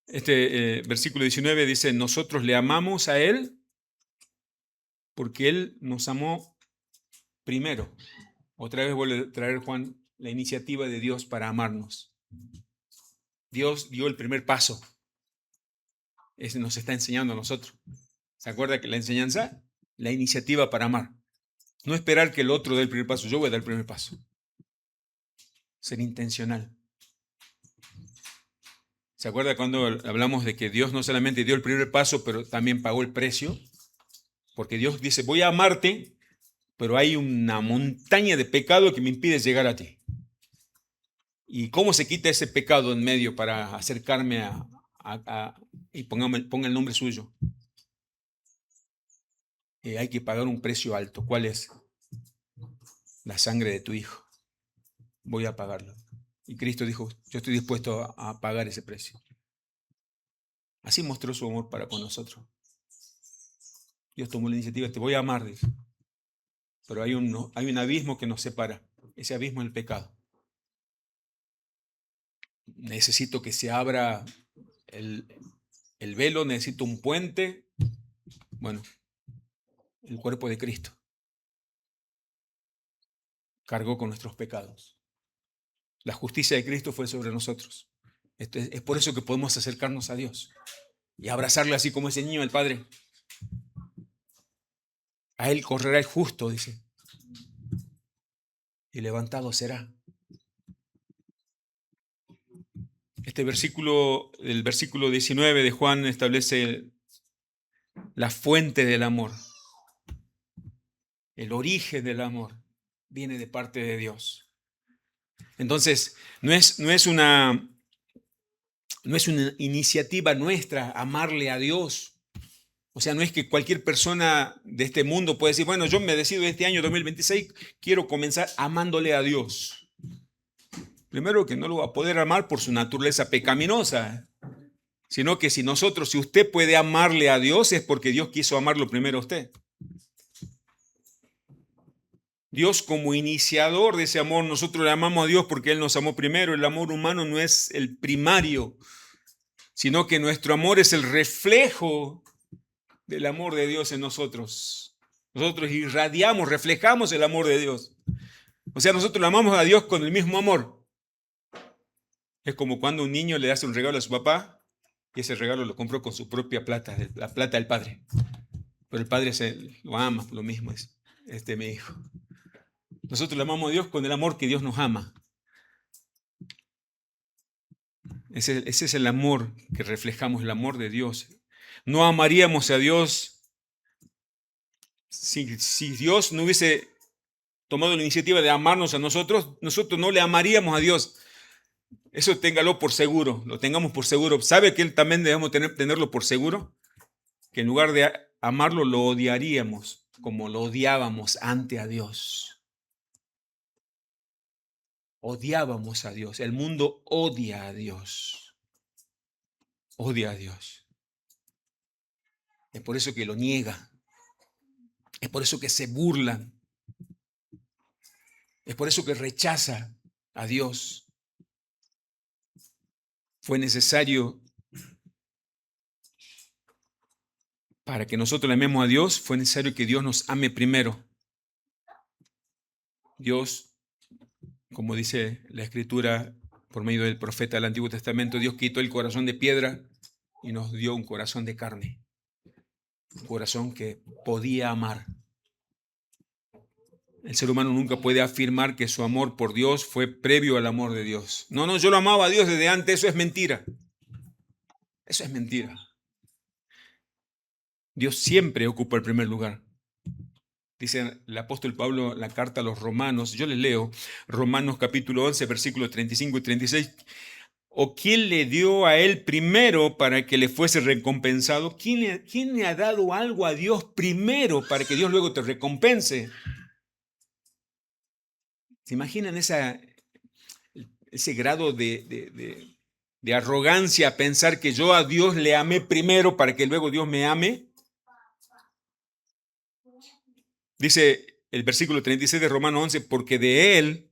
Este versículo 19 dice, nosotros le amamos a Él porque Él nos amó primero. Otra vez vuelve a traer Juan la iniciativa de Dios para amarnos. Dios dio el primer paso. Ese nos está enseñando a nosotros. ¿Se acuerda que la enseñanza? La iniciativa para amar. No esperar que el otro dé el primer paso. Yo voy a dar el primer paso. Ser intencional. ¿Se acuerda cuando hablamos de que Dios no solamente dio el primer paso, pero también pagó el precio? Porque Dios dice, voy a amarte, pero hay una montaña de pecado que me impide llegar a ti. ¿Y cómo se quita ese pecado en medio para acercarme y ponga el nombre suyo? Hay que pagar un precio alto. ¿Cuál es? La sangre de tu hijo. Voy a pagarlo. Y Cristo dijo, yo estoy dispuesto a pagar ese precio. Así mostró su amor para con nosotros. Dios tomó la iniciativa, te voy a amar, dice. Pero hay un abismo que nos separa. Ese abismo es el pecado. Necesito que se abra el velo, necesito un puente. Bueno, el cuerpo de Cristo cargó con nuestros pecados. La justicia de Cristo fue sobre nosotros. Es por eso que podemos acercarnos a Dios y abrazarle así como ese niño al Padre. A él correrá el justo, dice, y levantado será. El versículo 19 de Juan establece la fuente del amor. El origen del amor viene de parte de Dios. Entonces, no es una iniciativa nuestra amarle a Dios. O sea, no es que cualquier persona de este mundo puede decir, bueno, yo me decido este año 2026, quiero comenzar amándole a Dios. Primero que no lo va a poder amar por su naturaleza pecaminosa, sino que si usted puede amarle a Dios es porque Dios quiso amarlo primero a usted. Dios como iniciador de ese amor, nosotros le amamos a Dios porque Él nos amó primero. El amor humano no es el primario, sino que nuestro amor es el reflejo del amor de Dios en nosotros. Nosotros irradiamos, reflejamos el amor de Dios. O sea, nosotros le amamos a Dios con el mismo amor. Es como cuando un niño le hace un regalo a su papá y ese regalo lo compró con su propia plata, la plata del padre. Pero el padre lo ama, lo mismo es mi hijo. Nosotros le amamos a Dios con el amor que Dios nos ama. Ese es el amor que reflejamos, el amor de Dios. No amaríamos a Dios si Dios no hubiese tomado la iniciativa de amarnos a nosotros no le amaríamos a Dios. Eso téngalo por seguro, lo tengamos por seguro. ¿Sabe que Él también debemos tenerlo por seguro? Que en lugar de amarlo, lo odiaríamos, como lo odiábamos ante a Dios. Odiábamos a Dios. El mundo odia a Dios. Odia a Dios. Es por eso que lo niega. Es por eso que se burlan. Es por eso que rechaza a Dios. Fue necesario, para que nosotros le amemos a Dios, fue necesario que Dios nos ame primero. Dios, como dice la Escritura por medio del profeta del Antiguo Testamento, Dios quitó el corazón de piedra y nos dio un corazón de carne. Un corazón que podía amar. El ser humano nunca puede afirmar que su amor por Dios fue previo al amor de Dios. No, yo lo amaba a Dios desde antes, eso es mentira. Eso es mentira. Dios siempre ocupa el primer lugar. Dice el apóstol Pablo en la carta a los Romanos, yo les leo, Romanos capítulo 11, versículos 35 y 36. ¿O quién le dio a él primero para que le fuese recompensado? ¿Quién le ha dado algo a Dios primero para que Dios luego te recompense? ¿Se imaginan ese grado de arrogancia, pensar que yo a Dios le amé primero para que luego Dios me ame? Dice el versículo 36 de Romanos 11, porque de Él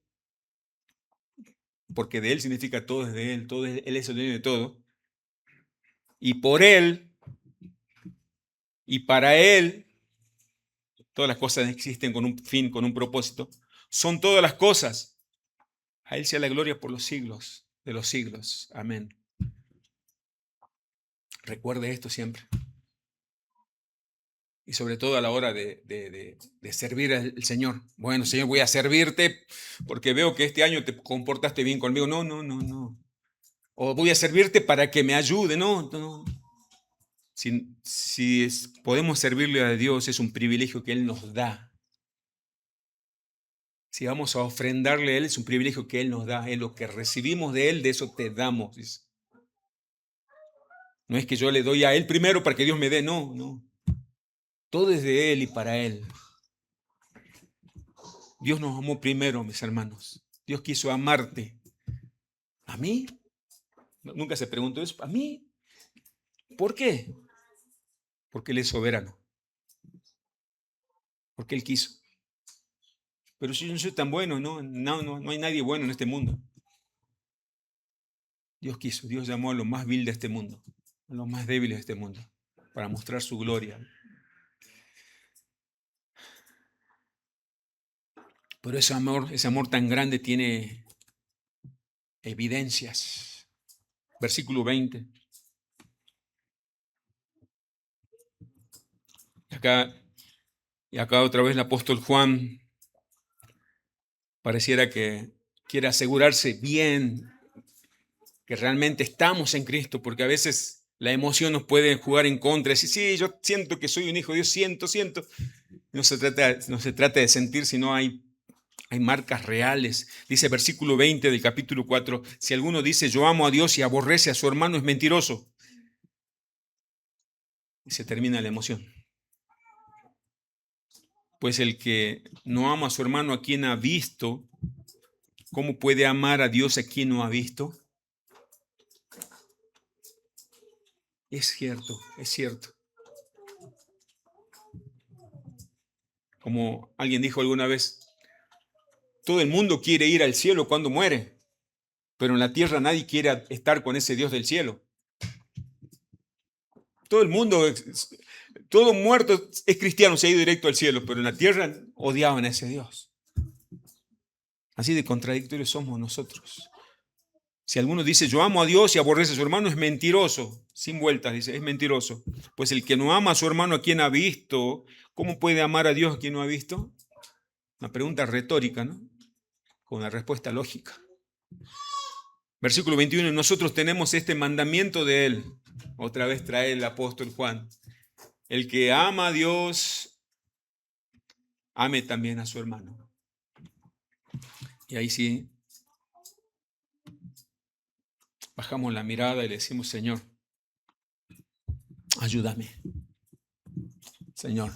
significa todo es de Él, Él es el dueño de todo, y por Él, y para Él, todas las cosas existen con un fin, con un propósito, son todas las cosas. A Él sea la gloria por los siglos de los siglos. Amén. Recuerde esto siempre. Y sobre todo a la hora de servir al Señor. Bueno, Señor, voy a servirte porque veo que este año te comportaste bien conmigo. No. o voy a servirte para que me ayude. No, no. Podemos servirle a Dios, es un privilegio que Él nos da. Si vamos a ofrendarle a Él, es un privilegio que Él nos da. Es lo que recibimos de Él, de eso te damos. Dice. No es que yo le doy a Él primero para que Dios me dé, no, no. Todo es de Él y para Él. Dios nos amó primero, mis hermanos. Dios quiso amarte. ¿A mí? Nunca se preguntó eso. ¿A mí? ¿Por qué? Porque Él es soberano. Porque Él quiso. Pero si yo no soy tan bueno, no hay nadie bueno en este mundo. Dios quiso, Dios llamó a lo más vil de este mundo, a los más débiles de este mundo, para mostrar su gloria. Pero ese amor tan grande tiene evidencias. Versículo 20. Y acá otra vez el apóstol Juan pareciera que quiere asegurarse bien que realmente estamos en Cristo, porque a veces la emoción nos puede jugar en contra, decir, sí, yo siento que soy un hijo de Dios, siento. No se trata de sentir, sino hay marcas reales. Dice versículo 20 del capítulo 4, si alguno dice yo amo a Dios y aborrece a su hermano, es mentiroso. Y se termina la emoción. Pues el que no ama a su hermano a quien ha visto, ¿cómo puede amar a Dios a quien no ha visto? Es cierto, es cierto. Como alguien dijo alguna vez, todo el mundo quiere ir al cielo cuando muere, pero en la tierra nadie quiere estar con ese Dios del cielo. Todo el mundo, todo muerto es cristiano, se ha ido directo al cielo, pero en la tierra odiaban a ese Dios. Así de contradictorios somos nosotros. Si alguno dice, yo amo a Dios y aborrece a su hermano, es mentiroso. Sin vueltas, dice, es mentiroso. Pues el que no ama a su hermano a quien ha visto, ¿cómo puede amar a Dios a quien no ha visto? Una pregunta retórica, ¿no? Con una respuesta lógica. Versículo 21, nosotros tenemos este mandamiento de Él. Otra vez trae el apóstol Juan. El que ama a Dios, ame también a su hermano. Y ahí sí, bajamos la mirada y le decimos, Señor, ayúdame. Señor,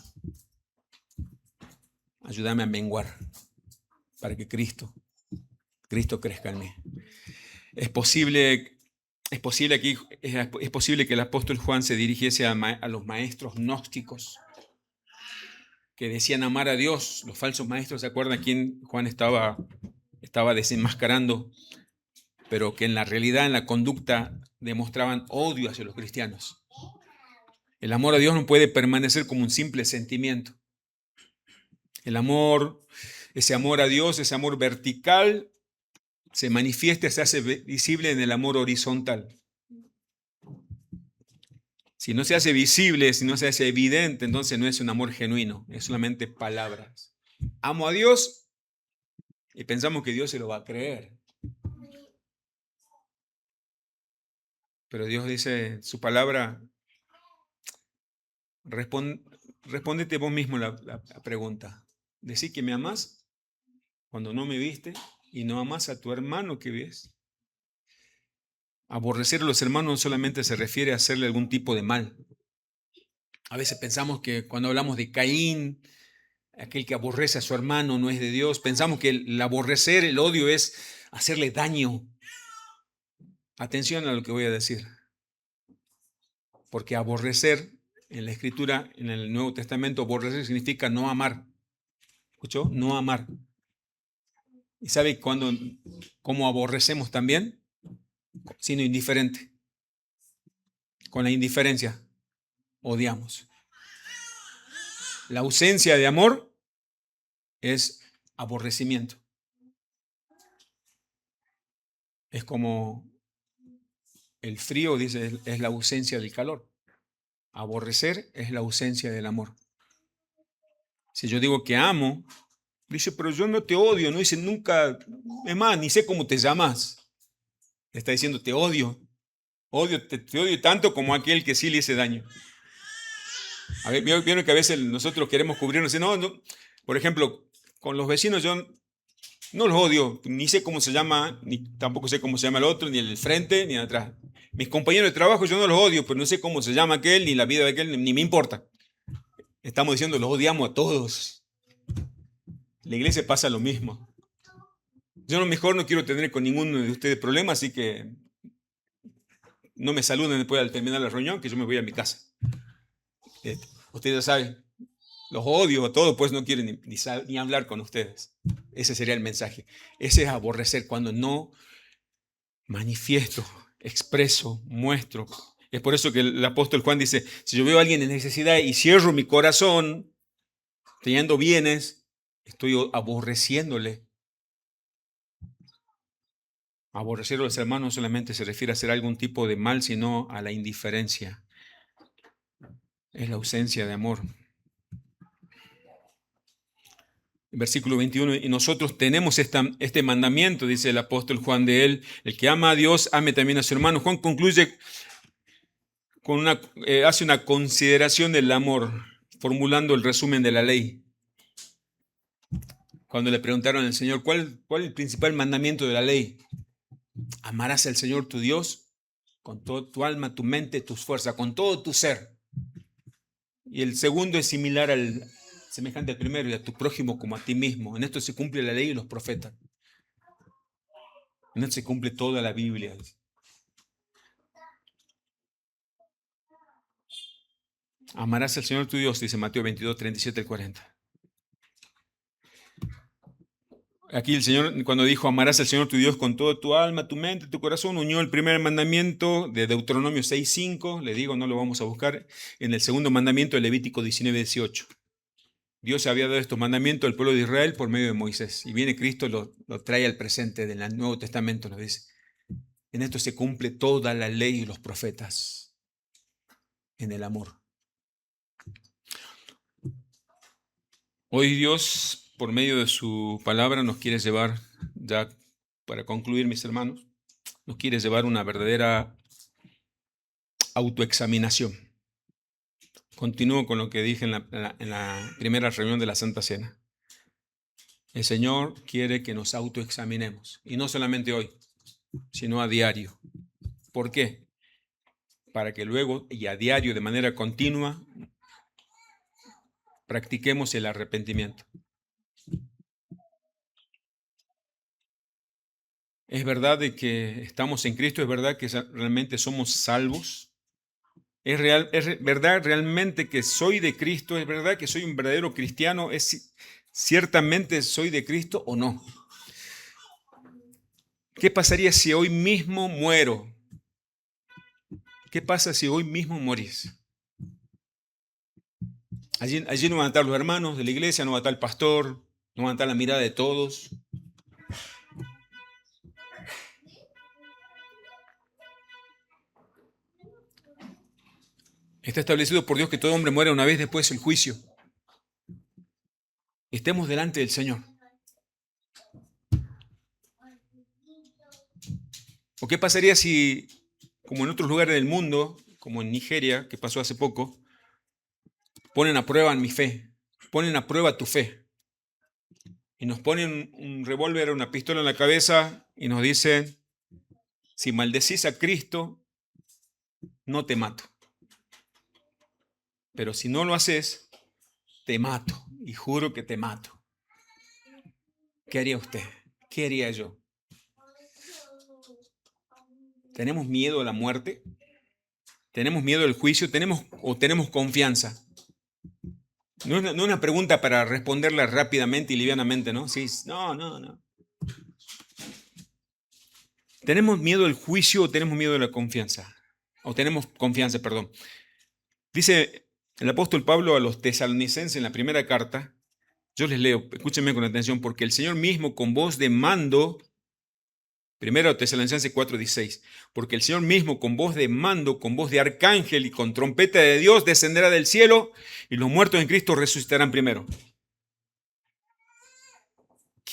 ayúdame a menguar para que Cristo crezca en mí. Es posible que el apóstol Juan se dirigiese a los maestros gnósticos que decían amar a Dios. Los falsos maestros, ¿se acuerdan quién Juan estaba desenmascarando? Pero que en la realidad, en la conducta, demostraban odio hacia los cristianos. El amor a Dios no puede permanecer como un simple sentimiento. El amor, ese amor a Dios, ese amor vertical, se manifiesta, se hace visible en el amor horizontal. Si no se hace visible, si no se hace evidente, entonces no es un amor genuino, es solamente palabras. Amo a Dios y pensamos que Dios se lo va a creer. Pero Dios dice, su palabra, respóndete vos mismo la pregunta. ¿Decís que me amás cuando no me viste y no amás a tu hermano que ves? Aborrecer a los hermanos no solamente se refiere a hacerle algún tipo de mal. A veces pensamos que cuando hablamos de Caín, aquel que aborrece a su hermano no es de Dios. Pensamos que el aborrecer, el odio es hacerle daño. Atención a lo que voy a decir. Porque aborrecer, en la Escritura, en el Nuevo Testamento, aborrecer significa no amar. ¿Escuchó? No amar. ¿Y sabe cómo aborrecemos también? Siendo indiferente. Con la indiferencia odiamos. La ausencia de amor es aborrecimiento. Es como el frío, dice, es la ausencia del calor. Aborrecer es la ausencia del amor. Si yo digo que amo, dice, pero yo no te odio, no dice nunca, es más, ni sé cómo te llamas. Le está diciendo, te odio. Te odio tanto como aquel que sí le hice daño. A ver, vieron que a veces nosotros queremos cubrirnos. No, no. Por ejemplo, con los vecinos yo no los odio. Ni sé cómo se llama, ni tampoco sé cómo se llama el otro, ni el del frente, ni el de atrás. Mis compañeros de trabajo yo no los odio, pero no sé cómo se llama aquel, ni la vida de aquel, ni me importa. Estamos diciendo, los odiamos a todos. La iglesia pasa lo mismo. Yo a lo mejor no quiero tener con ninguno de ustedes problemas, así que no me saluden después al terminar la reunión, que yo me voy a mi casa. Ustedes ya saben, los odio a todos, pues no quieren ni hablar con ustedes. Ese sería el mensaje. Ese es aborrecer, cuando no manifiesto, expreso, muestro. Es por eso que el apóstol Juan dice, si yo veo a alguien en necesidad y cierro mi corazón, teniendo bienes, estoy aborreciéndole. Aborrecer a los hermanos no solamente se refiere a hacer algún tipo de mal, sino a la indiferencia. Es la ausencia de amor. Versículo 21, y nosotros tenemos este mandamiento, dice el apóstol Juan de él, el que ama a Dios, ame también a su hermano. Juan concluye hace una consideración del amor, formulando el resumen de la ley. Cuando le preguntaron al Señor, ¿cuál es el principal mandamiento de la ley? Amarás al Señor tu Dios con toda tu alma, tu mente, tus fuerzas, con todo tu ser. Y el segundo es semejante al primero, y a tu prójimo como a ti mismo. En esto se cumple la ley y los profetas. En esto se cumple toda la Biblia. Amarás al Señor tu Dios, dice Mateo 22, 37 al 40. Aquí el Señor, cuando dijo amarás al Señor tu Dios con toda tu alma, tu mente, tu corazón, unió el primer mandamiento de Deuteronomio 6:5, le digo, no lo vamos a buscar, en el segundo mandamiento de Levítico 19:18. Dios había dado estos mandamientos al pueblo de Israel por medio de Moisés. Y viene Cristo, lo trae al presente del Nuevo Testamento, nos dice. En esto se cumple toda la ley y los profetas. En el amor. Hoy Dios, por medio de su palabra, nos quiere llevar, ya para concluir, mis hermanos, nos quiere llevar una verdadera autoexaminación. Continúo con lo que dije en la primera reunión de la Santa Cena. El Señor quiere que nos autoexaminemos, y no solamente hoy, sino a diario. ¿Por qué? Para que luego y a diario, de manera continua, practiquemos el arrepentimiento. Es verdad de que estamos en Cristo, es verdad que realmente somos salvos. Es verdad realmente que soy de Cristo, es verdad que soy un verdadero cristiano, ciertamente soy de Cristo o no. ¿Qué pasaría si hoy mismo muero? ¿Qué pasa si hoy mismo morís? Allí no van a estar los hermanos de la iglesia, no va a estar el pastor, no va a estar la mirada de todos. Está establecido por Dios que todo hombre muera una vez, después el juicio. Estemos delante del Señor. ¿O qué pasaría si, como en otros lugares del mundo, como en Nigeria, que pasó hace poco, ponen a prueba mi fe, ponen a prueba tu fe, y nos ponen un revólver, una pistola en la cabeza y nos dicen, si maldecís a Cristo, no te mato. Pero si no lo haces, te mato, y juro que te mato. ¿Qué haría usted? ¿Qué haría yo? ¿Tenemos miedo a la muerte? ¿Tenemos miedo al juicio? ¿Tenemos confianza? No es una pregunta para responderla rápidamente y livianamente, ¿no? Sí, no. ¿Tenemos miedo al juicio o tenemos miedo a la confianza? O tenemos confianza, perdón. Dice el apóstol Pablo a los tesalonicenses en la primera carta, yo les leo, escúchenme con atención, porque el Señor mismo con voz de mando, primero Tesalonicenses 4:16, porque el Señor mismo con voz de mando, con voz de arcángel y con trompeta de Dios descenderá del cielo y los muertos en Cristo resucitarán primero.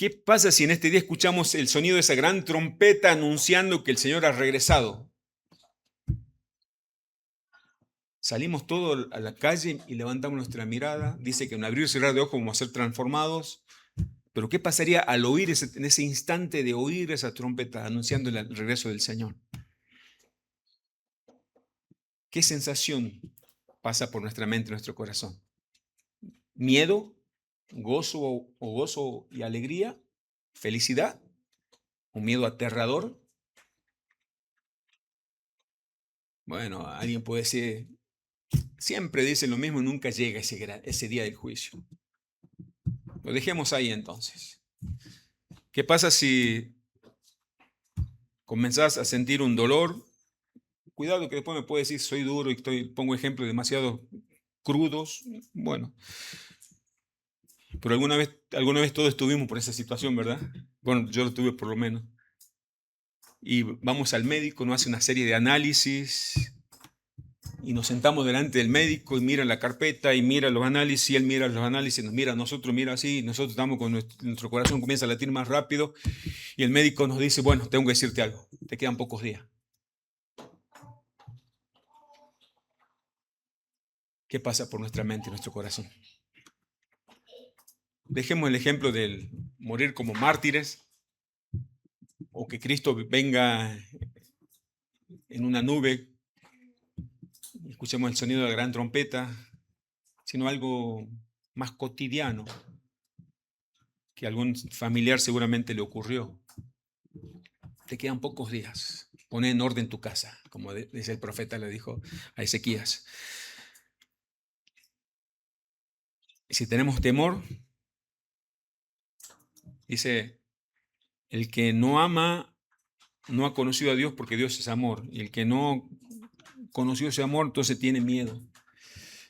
¿Qué pasa si en este día escuchamos el sonido de esa gran trompeta anunciando que el Señor ha regresado? Salimos todos a la calle y levantamos nuestra mirada. Dice que en un abrir y cerrar de ojos vamos a ser transformados. Pero ¿qué pasaría al oír en ese instante de oír esa trompeta anunciando el regreso del Señor? ¿Qué sensación pasa por nuestra mente y nuestro corazón? ¿Miedo? ¿Gozo o gozo y alegría? ¿Felicidad? ¿Un miedo aterrador? Bueno, alguien puede decir, siempre dicen lo mismo y nunca llega ese día del juicio. Lo dejemos ahí entonces. ¿Qué pasa si comenzás a sentir un dolor? Cuidado que después me puede decir soy duro y pongo ejemplos demasiado crudos. Bueno, pero alguna vez todos estuvimos por esa situación, ¿verdad? Bueno, yo lo tuve por lo menos. Y vamos al médico, nos hace una serie de análisis y nos sentamos delante del médico y mira la carpeta y mira los análisis, y él mira los análisis, nos mira a nosotros, mira así, y nosotros estamos con nuestro corazón comienza a latir más rápido y el médico nos dice, bueno, tengo que decirte algo, te quedan pocos días. ¿Qué pasa por nuestra mente y nuestro corazón? Dejemos el ejemplo del morir como mártires o que Cristo venga en una nube, escuchemos el sonido de la gran trompeta, sino algo más cotidiano que a algún familiar seguramente le ocurrió. Te quedan pocos días. Pon en orden tu casa, como dice el profeta, le dijo a Ezequías. Si tenemos temor, dice, el que no ama no ha conocido a Dios porque Dios es amor. Y el que no conoció ese amor, entonces tiene miedo.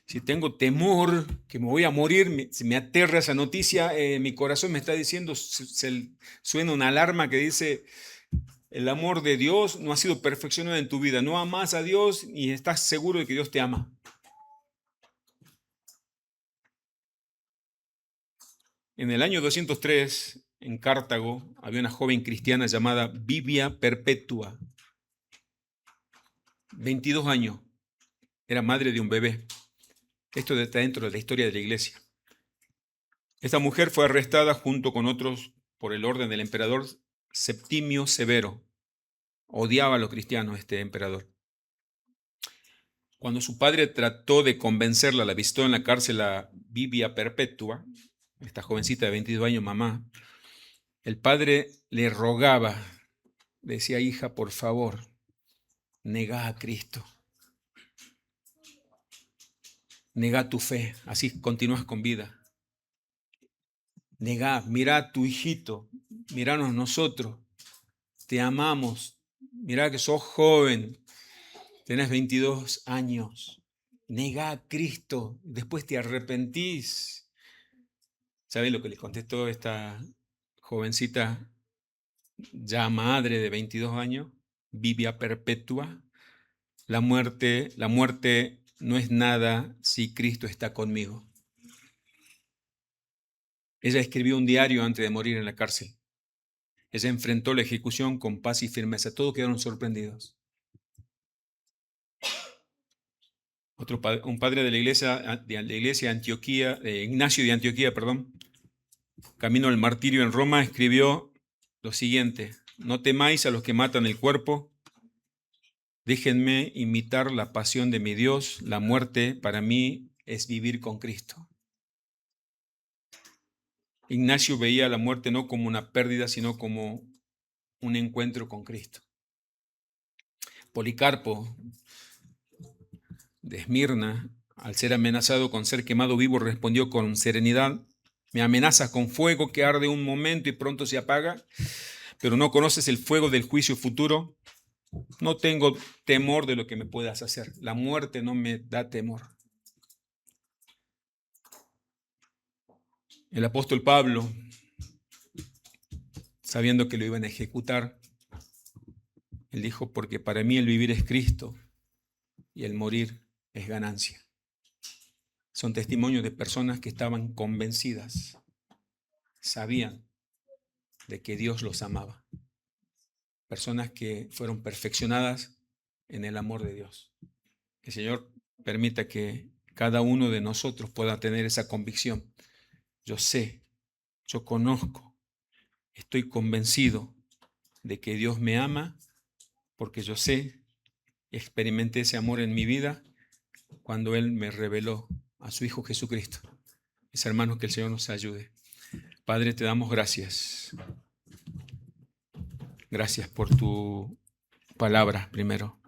Si tengo temor que me voy a morir, si me aterra esa noticia, mi corazón me está diciendo, suena una alarma que dice, el amor de Dios no ha sido perfeccionado en tu vida. No amas a Dios y estás seguro de que Dios te ama. En el año 203, en Cartago, había una joven cristiana llamada Vivia Perpetua. 22 años. Era madre de un bebé. Esto está dentro de la historia de la iglesia. Esta mujer fue arrestada junto con otros por el orden del emperador Septimio Severo. Odiaba a los cristianos este emperador. Cuando su padre trató de convencerla, la visitó en la cárcel a Vivia Perpetua, esta jovencita de 22 años, mamá, el padre le rogaba, decía, hija, por favor, negá a Cristo. Negá tu fe, así continúas con vida. Negá, mirá a tu hijito, miranos nosotros, te amamos, mirá que sos joven, tenés 22 años, negá a Cristo, después te arrepentís. ¿Sabés lo que le contestó esta jovencita ya madre de 22 años? Vivia Perpetua. La muerte no es nada si Cristo está conmigo. Ella escribió un diario antes de morir en la cárcel. Ella enfrentó la ejecución con paz y firmeza. Todos quedaron sorprendidos. Un padre de la iglesia de Antioquía, Ignacio de Antioquía, perdón, camino al martirio en Roma, escribió lo siguiente: no temáis a los que matan el cuerpo, déjenme imitar la pasión de mi Dios, la muerte para mí es vivir con Cristo. Ignacio veía la muerte no como una pérdida, sino como un encuentro con Cristo. Policarpo de Esmirna, al ser amenazado con ser quemado vivo, respondió con serenidad: me amenazas con fuego que arde un momento y pronto se apaga, pero no conoces el fuego del juicio futuro. No tengo temor de lo que me puedas hacer. La muerte no me da temor. El apóstol Pablo, sabiendo que lo iban a ejecutar, él dijo, porque para mí el vivir es Cristo y el morir es ganancia. Son testimonios de personas que estaban convencidas, sabían de que Dios los amaba. Personas que fueron perfeccionadas en el amor de Dios. Que el Señor permita que cada uno de nosotros pueda tener esa convicción. Yo sé, yo conozco, estoy convencido de que Dios me ama porque yo sé y experimenté ese amor en mi vida cuando Él me reveló a su Hijo Jesucristo. Mis hermanos, que el Señor nos ayude. Padre, te damos gracias. Gracias por tu palabra primero.